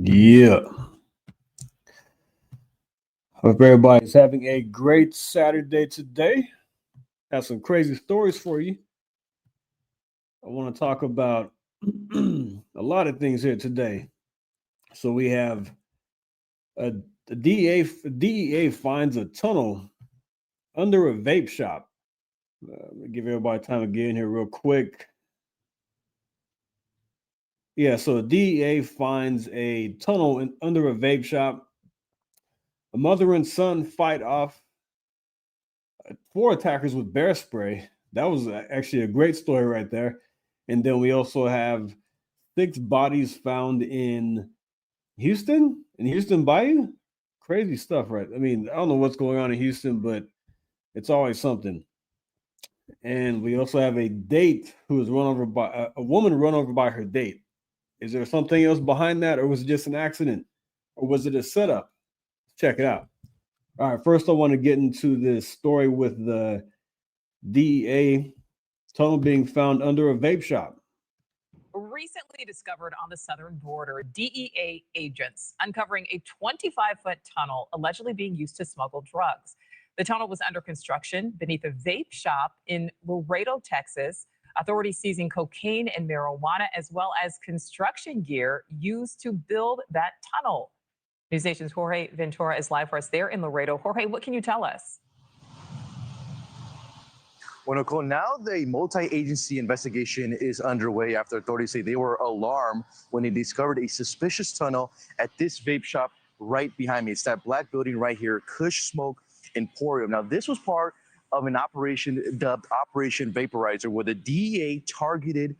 Yeah. Hope everybody's having a great Saturday today. Have some crazy stories for you. I want to talk about a lot of things here today. So we have a, the DEA finds a tunnel under a vape shop. Let me give everybody time to get in here real quick. Yeah, so DEA finds a tunnel under a vape shop. A mother and son fight off four attackers with bear spray. That was actually a great story right there. And then we also have six bodies found in Houston Bayou. Crazy stuff, right? I mean, I don't know what's going on in Houston, but it's always something. And we also have a date who was run over by a woman run over by her date. Is there something else behind that, or was it just an accident, or was it a setup? Check it out. All right, first I want to get into this story with the DEA tunnel being found under a vape shop. Recently discovered on the southern border, DEA agents uncovering a 25-foot tunnel allegedly being used to smuggle drugs. The tunnel was under construction beneath a vape shop in Laredo, Texas. Authorities seizing cocaine and marijuana, as well as construction gear used to build that tunnel. News Nation's Jorge Ventura is live for us there in Laredo. Jorge, what can you tell us? Well, Nicole, now the multi-agency investigation is underway after authorities say they were alarmed when they discovered a suspicious tunnel at this vape shop right behind me. It's that black building right here, Kush Smoke Emporium. Now, this was part of an operation dubbed Operation Vaporizer, where the DEA targeted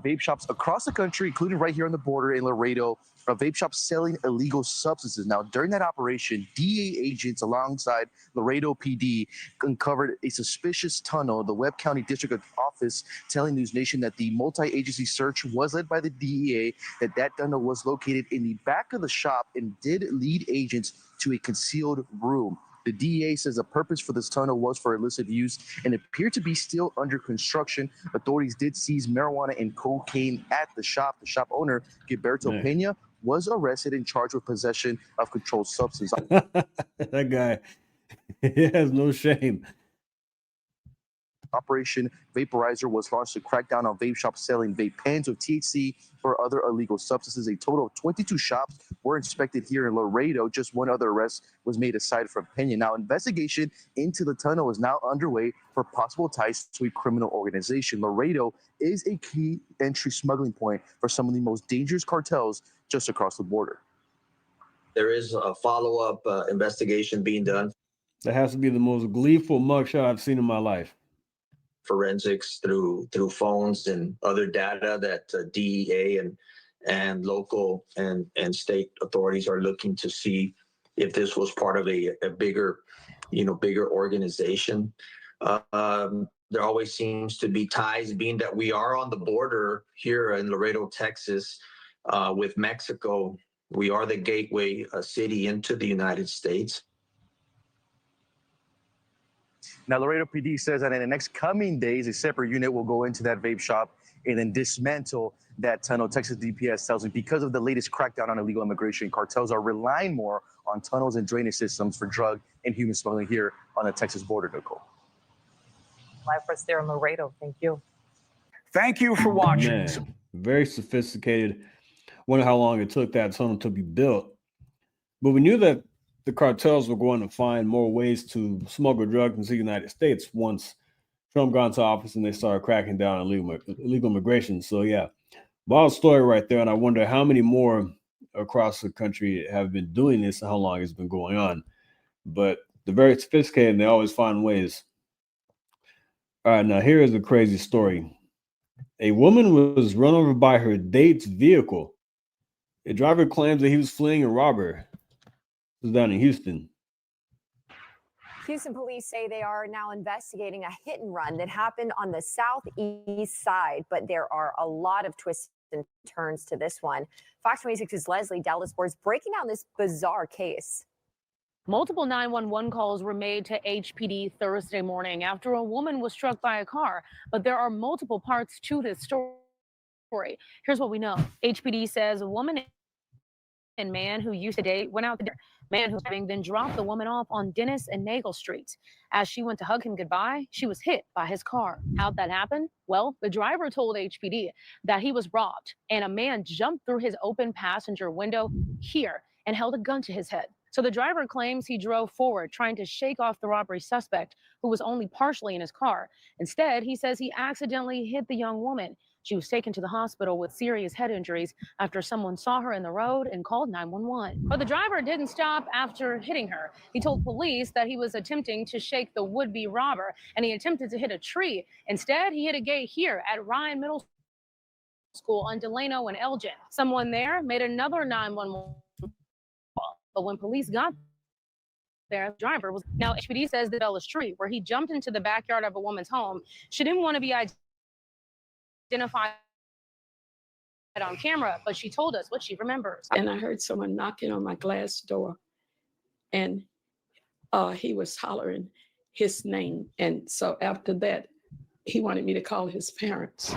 vape shops across the country, including right here on the border in Laredo, vape shops selling illegal substances. Now, during that operation, DEA agents alongside Laredo PD uncovered a suspicious tunnel. The Webb County District Office telling News Nation that the multi-agency search was led by the DEA, that tunnel was located in the back of the shop and did lead agents to a concealed room. The DEA says the purpose for this tunnel was for illicit use and appeared to be still under construction. Authorities did seize marijuana and cocaine at the shop. The shop owner, Gilberto Pena, was arrested and charged with possession of controlled substance. That guy, he has no shame. Operation Vaporizer was launched to crack down on vape shops selling vape pens with THC or other illegal substances. A total of 22 shops were inspected here in Laredo. Just one other arrest was made aside from Pena. Now, investigation into the tunnel is now underway for possible ties to a criminal organization. Laredo is a key entry smuggling point for some of the most dangerous cartels just across the border. There is a follow-up investigation being done. That has to be the most gleeful mugshot I've seen in my life. Forensics through phones and other data that DEA and local and state authorities are looking to see if this was part of a bigger organization. There always seems to be ties, being that we are on the border here in Laredo, Texas, with Mexico. We are the gateway city into the United States. Now, Laredo PD says that in the next coming days, a separate unit will go into that vape shop and then dismantle that tunnel. Texas DPS tells me because of the latest crackdown on illegal immigration, cartels are relying more on tunnels and drainage systems for drug and human smuggling here on the Texas border, Nicole. Live for us there in Laredo. Thank you. Thank you for watching. Man, very sophisticated. Wonder how long it took that tunnel to be built. But we knew that the cartels were going to find more ways to smuggle drugs into the United States once Trump got into office and they started cracking down on illegal immigration. So, yeah, wild story right there. And I wonder how many more across the country have been doing this and how long it's been going on. But they're very sophisticated and they always find ways. All right, now here is a crazy story. A woman was run over by her date's vehicle. A driver claims that he was fleeing a robber. This is down in Houston. Houston police say they are now investigating a hit and run that happened on the southeast side, but there are a lot of twists and turns to this one. Fox 26's Leslie Dallas Sports breaking down this bizarre case. Multiple 911 calls were made to HPD Thursday morning after a woman was struck by a car, but there are multiple parts to this story. Here's what we know. HPD says a woman American man who used to date went out the man who then dropped the woman off on Dennis and Nagel Streets. As she went to hug him goodbye, she was hit by his car. How'd that happen? Well, the driver told HPD that he was robbed and a man jumped through his open passenger window here and held a gun to his head. So the driver claims he drove forward, trying to shake off the robbery suspect, who was only partially in his car. Instead, he says he accidentally hit the young woman. She was taken to the hospital with serious head injuries after someone saw her in the road and called 911. But the driver didn't stop after hitting her. He told police that he was attempting to shake the would-be robber, and he attempted to hit a tree. Instead, he hit a gate here at Ryan Middle School on Delano and Elgin. Someone there made another 911 call, but when police got there, the driver was. Now, HPD says the Dulles Tree, where he jumped into the backyard of a woman's home. She didn't want to be identified on camera, but she told us what she remembers. And I heard someone knocking on my glass door, and he was hollering his name. And so after that, he wanted me to call his parents.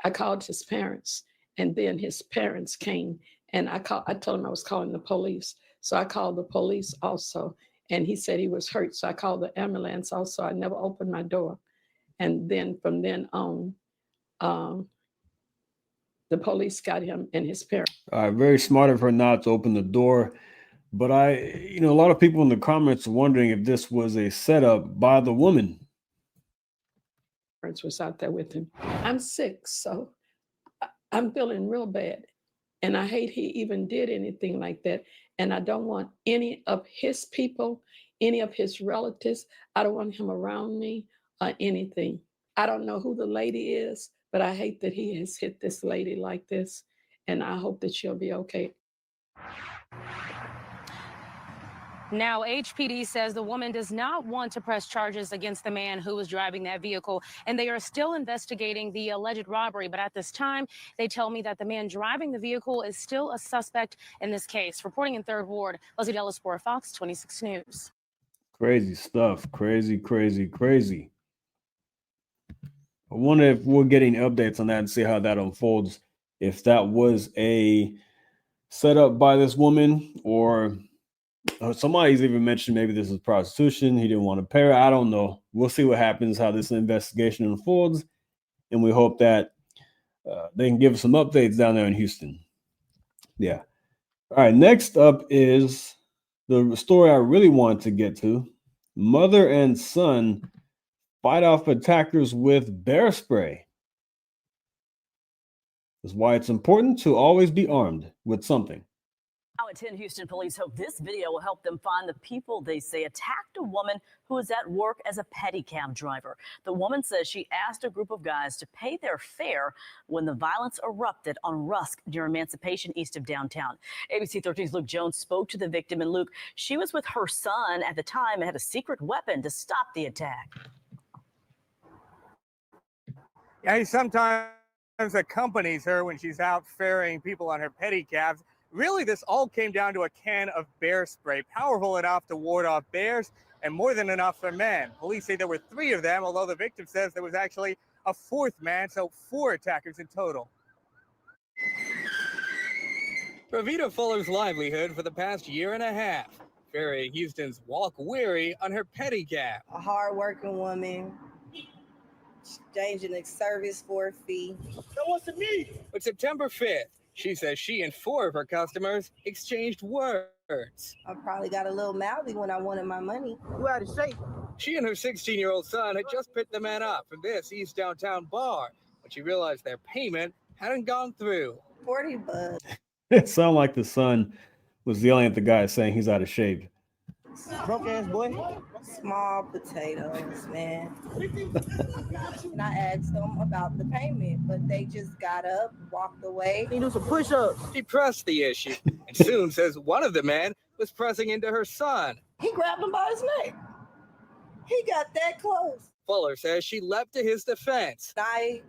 I called his parents, and then his parents came, and I told him I was calling the police. So I called the police also, and he said he was hurt. So I called the ambulance also. I never opened my door. And then from then on, the police got him and his parents. Very smart of her not to open the door. But a lot of people in the comments are wondering if this was a setup by the woman. Was out there with him. I'm sick, so I'm feeling real bad. And I hate he even did anything like that. And I don't want any of his people, any of his relatives. I don't want him around me or anything. I don't know who the lady is, but I hate that he has hit this lady like this. And I hope that she'll be okay. Now, HPD says the woman does not want to press charges against the man who was driving that vehicle, and they are still investigating the alleged robbery. But at this time, they tell me that the man driving the vehicle is still a suspect in this case. Reporting in 3rd Ward, Leslie Delaspore, Fox 26 News. Crazy stuff. Crazy, crazy, crazy. I wonder if we're getting updates on that and see how that unfolds. If that was a setup by this woman, or somebody's even mentioned maybe this is prostitution. He didn't want to pay her. I don't know. We'll see what happens, how this investigation unfolds. And we hope that they can give us some updates down there in Houston. Yeah. All right. Next up is the story I really wanted to get to. Mother and son fight off attackers with bear spray. That's why it's important to always be armed with something. Now at 10, Houston police hope this video will help them find the people they say attacked a woman who was at work as a pedicab driver. The woman says she asked a group of guys to pay their fare when the violence erupted on Rusk near Emancipation east of downtown. ABC 13's Luke Jones spoke to the victim, and Luke, she was with her son at the time and had a secret weapon to stop the attack. Yeah, sometimes accompanies her when she's out ferrying people on her pedicabs. Really, this all came down to a can of bear spray, powerful enough to ward off bears and more than enough for men. Police say there were 3 of them, although the victim says there was actually a 4th man, so 4 attackers in total. Pravita Fuller's livelihood for the past year and a half, ferrying Houston's Walk Weary on her pedicab. A hard-working woman, exchanging a service for a fee. So what's it mean? But September 5th, she says she and 4 of her customers exchanged words. I probably got a little mouthy when I wanted my money. You out of shape. She and her 16-year-old son had just picked the man up from this East Downtown bar when she realized their payment hadn't gone through. $40. It sounded like the son was yelling at the guy saying he's out of shape. Broke ass boy. Small potatoes, man. And I asked them about the payment, but they just got up, walked away. He do some push-ups. She pressed the issue and soon says one of the men was pressing into her son. He grabbed him by his neck. He got that close. Fuller says she leapt to his defense. I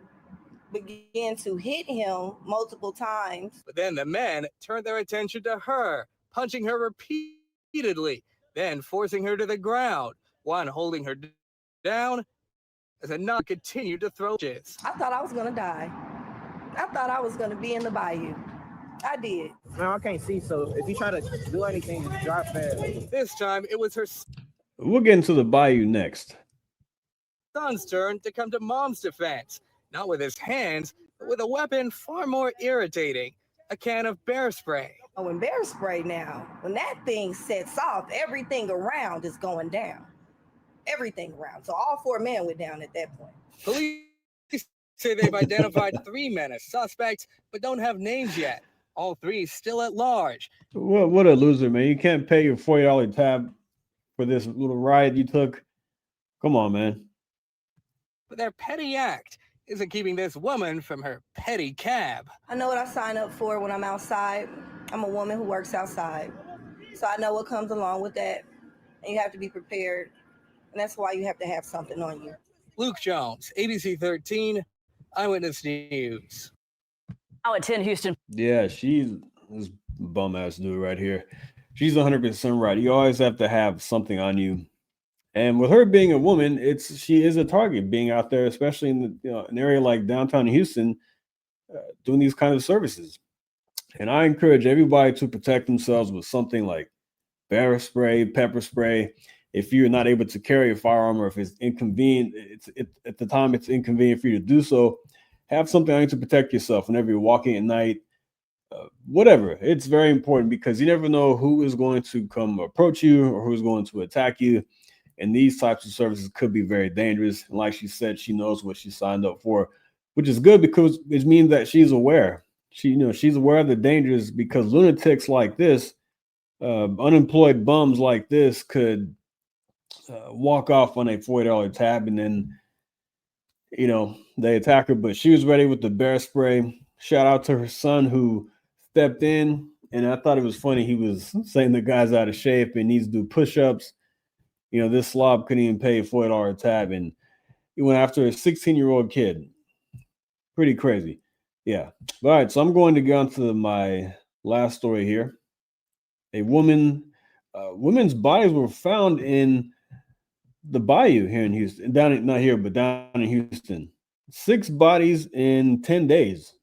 began to hit him multiple times. But then the men turned their attention to her, punching her repeatedly, then forcing her to the ground, one holding her down as another continued to throw punches. I thought I was going to die. I thought I was going to be in the Bayou. I did. No, I can't see. So if you try to do anything, just drop that. This time, it was her We'll get into the Bayou next. son's turn to come to mom's defense. Not with his hands, but with a weapon far more irritating, a can of bear spray. Oh, when bear spray now, when that thing sets off, everything around is going down. Everything around. So all 4 men went down at that point. Police say they've identified 3 men as suspects, but don't have names yet. All 3 still at large. What a loser, man. You can't pay your $40 tab for this little ride you took. Come on, man. But their petty act isn't keeping this woman from her petty cab. I know what I sign up for when I'm outside. I'm a woman who works outside. So I know what comes along with that. And you have to be prepared. And that's why you have to have something on you. Luke Jones, ABC 13, Eyewitness News. Now at 10 Houston. Yeah, she's this bum ass dude right here. She's 100% right. You always have to have something on you. And with her being a woman, she is a target being out there, especially in an area like downtown Houston, doing these kind of services. And I encourage everybody to protect themselves with something like bear spray, pepper spray. If you're not able to carry a firearm, or if it's inconvenient, at the time it's inconvenient for you to do so, have something on you to protect yourself whenever you're walking at night. Whatever. It's very important because you never know who is going to come approach you or who's going to attack you. And these types of services could be very dangerous. And like she said, she knows what she signed up for, which is good because it means that she's aware. She's aware of the dangers, because lunatics like this, unemployed bums like this could walk off on a $40 tab and then, they attack her. But she was ready with the bear spray. Shout out to her son who stepped in. And I thought it was funny. He was saying the guy's out of shape and needs to do push-ups. This slob couldn't even pay a $40 tab, and he went after a 16-year-old kid. Pretty crazy. Yeah. All right, so I'm going to get on to my last story here. A woman's bodies were found in the Bayou here in Houston. Down in Houston. 6 bodies in 10 days.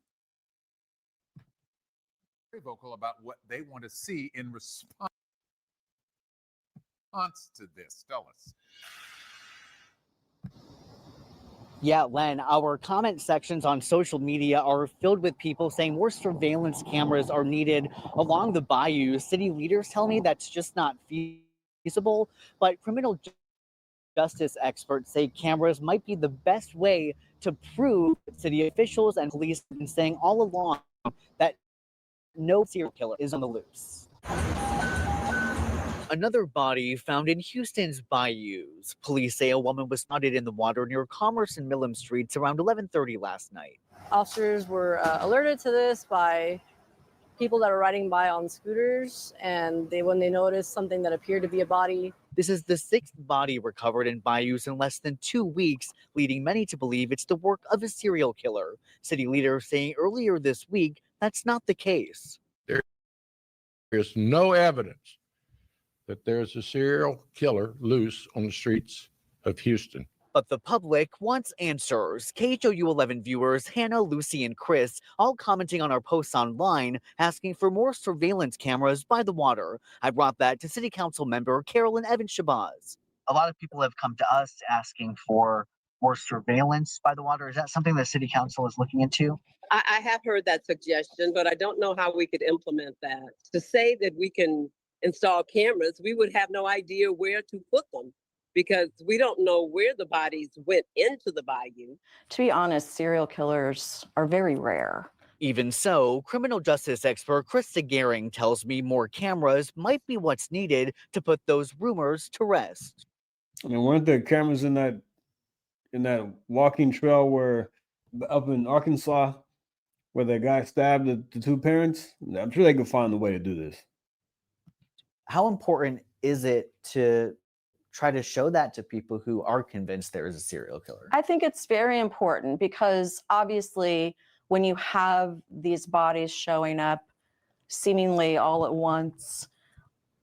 Very vocal about what they want to see in response to this. Tell us. Yeah, Len, our comment sections on social media are filled with people saying more surveillance cameras are needed along the Bayou. City leaders tell me that's just not feasible, but criminal justice experts say cameras might be the best way to prove city officials and police have been saying all along that no serial killer is on the loose. Another body found in Houston's bayous. Police say a woman was spotted in the water near Commerce and Millam Streets around 11:30 last night. Officers were alerted to this by people that are riding by on scooters, and when they noticed something that appeared to be a body. This is the 6th body recovered in bayous in less than 2 weeks, leading many to believe it's the work of a serial killer. City leaders saying earlier this week that's not the case. There's no evidence that there's a serial killer loose on the streets of Houston. But the public wants answers. KHOU 11 viewers, Hannah, Lucy, and Chris, all commenting on our posts online, asking for more surveillance cameras by the water. I brought that to City Council member Carolyn Evans-Shabazz. A lot of people have come to us asking for more surveillance by the water. Is that something the City Council is looking into? I have heard that suggestion, but I don't know how we could implement that. To say that we can install cameras, we would have no idea where to put them because we don't know where the bodies went into the bayou. To be honest, serial killers are very rare. Even so, criminal justice expert Krista Gehring tells me more cameras might be what's needed to put those rumors to rest. I mean, weren't there cameras in that walking trail where up in Arkansas where the guy stabbed the 2 parents? I'm sure they could find a way to do this. How important is it to try to show that to people who are convinced there is a serial killer? I think it's very important because obviously when you have these bodies showing up seemingly all at once,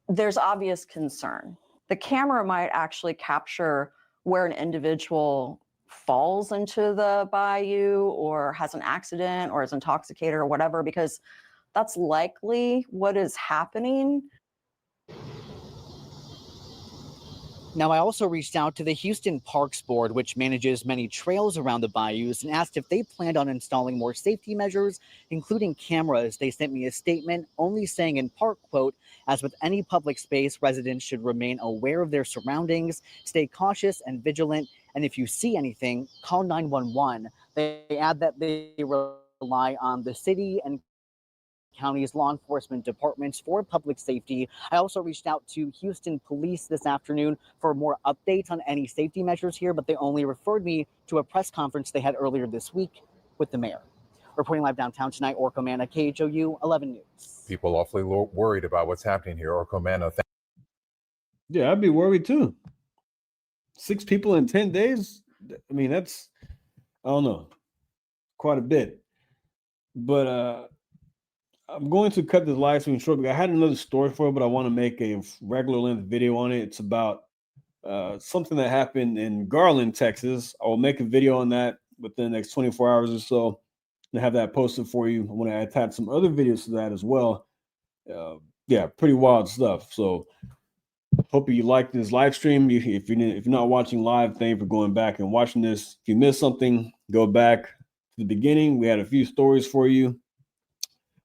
there's obvious concern. The camera might actually capture where an individual falls into the bayou or has an accident or is intoxicated or whatever, because that's likely what is happening. Now, I also reached out to the Houston Parks Board, which manages many trails around the bayous, and asked if they planned on installing more safety measures, including cameras. They sent me a statement only saying in part, quote, "As with any public space, residents should remain aware of their surroundings, stay cautious and vigilant, and if you see anything, call 911. They add that they rely on the city and county's law enforcement departments for public safety. I also reached out to Houston Police this afternoon for more updates on any safety measures here, but they only referred me to a press conference they had earlier this week with the mayor. Reporting live downtown tonight, Orko Manna, KHOU 11 News. People awfully worried about what's happening here. Orko Manna, Yeah, I'd be worried too. 6 people in 10 days? I mean, that's, I don't know, quite a bit. But I'm going to cut this live stream short because I had another story for it, but I want to make a regular length video on it. It's about something that happened in Garland, Texas. I will make a video on that within the next 24 hours or so and have that posted for you. I want to attach some other videos to that as well. Yeah, pretty wild stuff. So hope you like this live stream. If you're not watching live, thank you for going back and watching this. If you missed something, go back to the beginning. We had a few stories for you.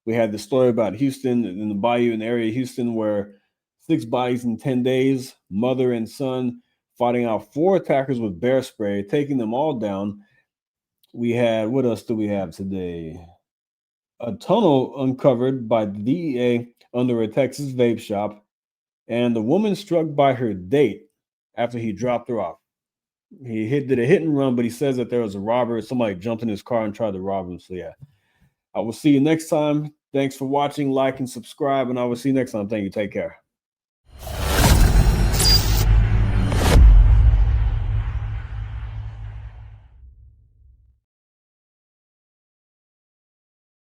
We had the story about Houston in the Bayou in the area of Houston where 6 bodies in 10 days, mother and son fighting out 4 attackers with bear spray, taking them all down. We had, what else do we have today? A tunnel uncovered by the DEA under a Texas vape shop, and the woman struck by her date after he dropped her off. He did a hit and run, but he says that there was a robber. Somebody jumped in his car and tried to rob him. So yeah, I will see you next time. Thanks for watching, like, and subscribe, and I will see you next time. Thank you. Take care.